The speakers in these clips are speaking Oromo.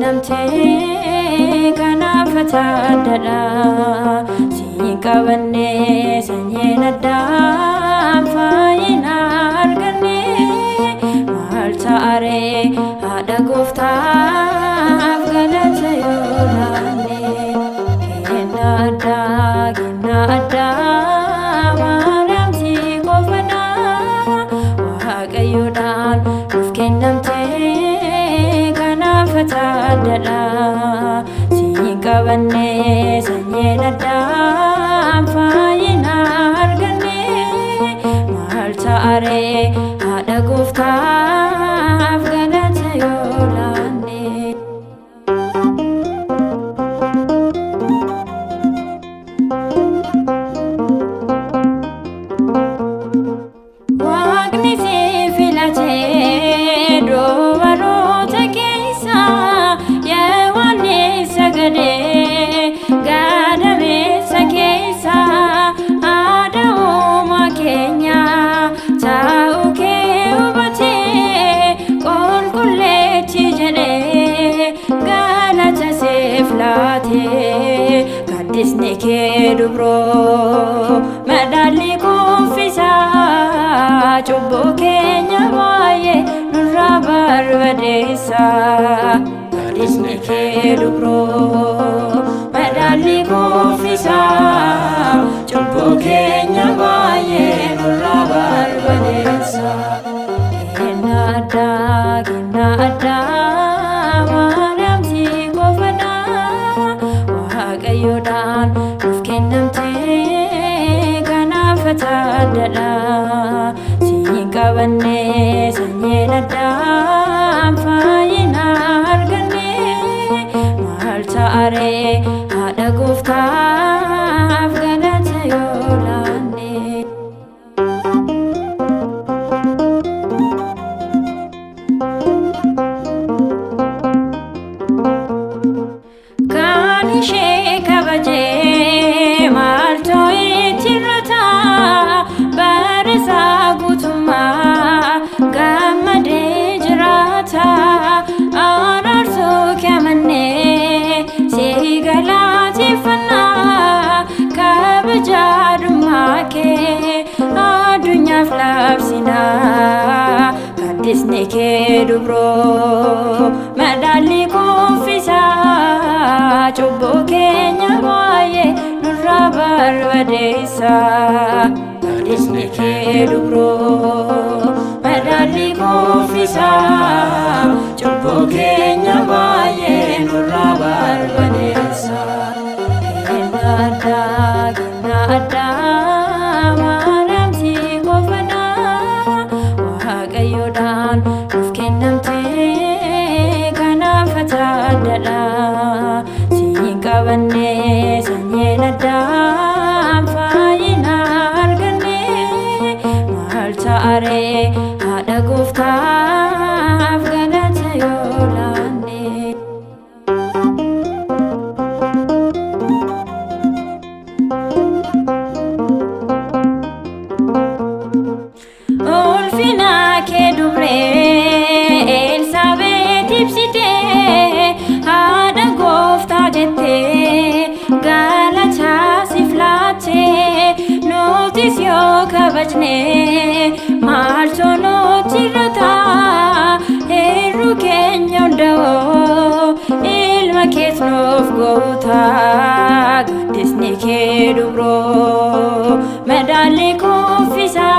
Namte kana fatadada sikabane sanyena fayina argane maltaare hada gofta afgalate yolane genada maramsi gofana waqayodan nufkenamte fatadada sikabane sanyena fayina argane maltaare hada gofta afgalate yolane waqni si filate Kadisne ke dubro madali kufisa chubbo kenya waye nurra barbadesa Kadisne ke dubro madali kufisa chubbo kenya waye nurra barbadesa Genada Yodan nufkenamte kana fatadada sikabane sanyena fayina argane maltaare hada gofta afgalate yolane adunya flapsina kadisne ke dubro madali kufisa chubbo kenya waye nurra barbadesa kadisne ke dubro madali kufisa chubbo kenya waye nurra barbadesa genada Yodan nufkenamte kana fatadada sikabane sanyena fayina argane maltaare hada gofta afgalate yolane Notisyo kabajne malchono chirata heru kenya ndao ilma kesnof gota gadisne ke dubro medali kufisa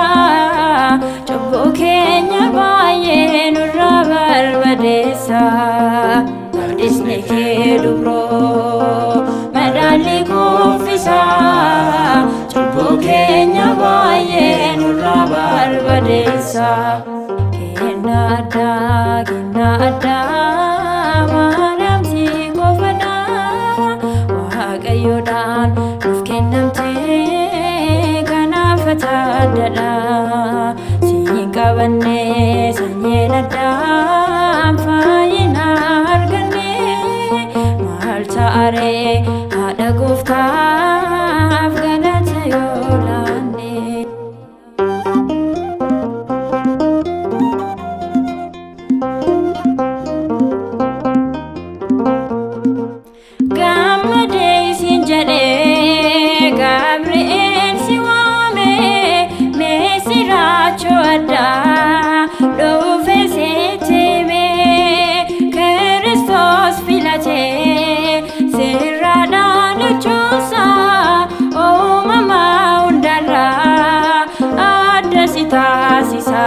chubbo kenya baye Kenna addaa Maariyaam si qofadha Waaqayyoodhaan nuuf kennamte kanaaf taaddaadha siin qabanne sanyeen addaan fayyina arganne maal ta'aree haadha gooftaaf galata yoo laanne. Gammadee siin jedhee Gabri'eel si waame meesiraachoo addaa dhufe sitti hime Kiristoos filatee sirraa dhaalachuusaa uumamaa hundarraa adda si taasisa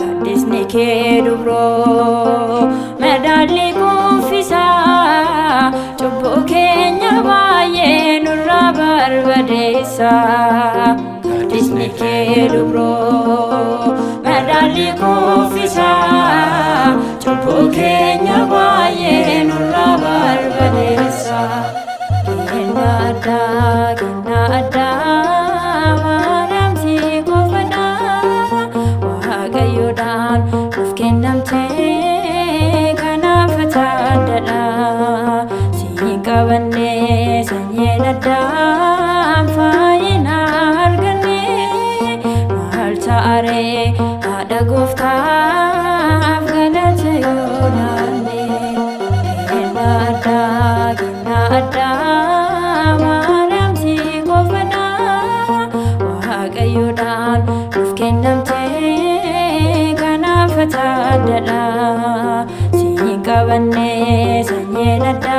gaddisni kee dubroo madaalli kuufisaa cubbuu keenya baay'ee nurraa barbadeessa gaddisni kee dubroo madaalli kuufisaa cubbuu keenya baay'ee nurraa barbadeessa. Kenna addaa Maariyaam si qofadha Waaqayyoodhaan nuuf kennamte kanaaf taaddaadha siin qabanne sanyeen addaan fayyina arganne maal ta'aree haadha gooftaaf galata yoo laanne. Kenna addaa Maariyaam si qofadha Waaqayyoodhaan nuuf kennamte kanaaf taaddaadha siin qabanne sanyeen addaa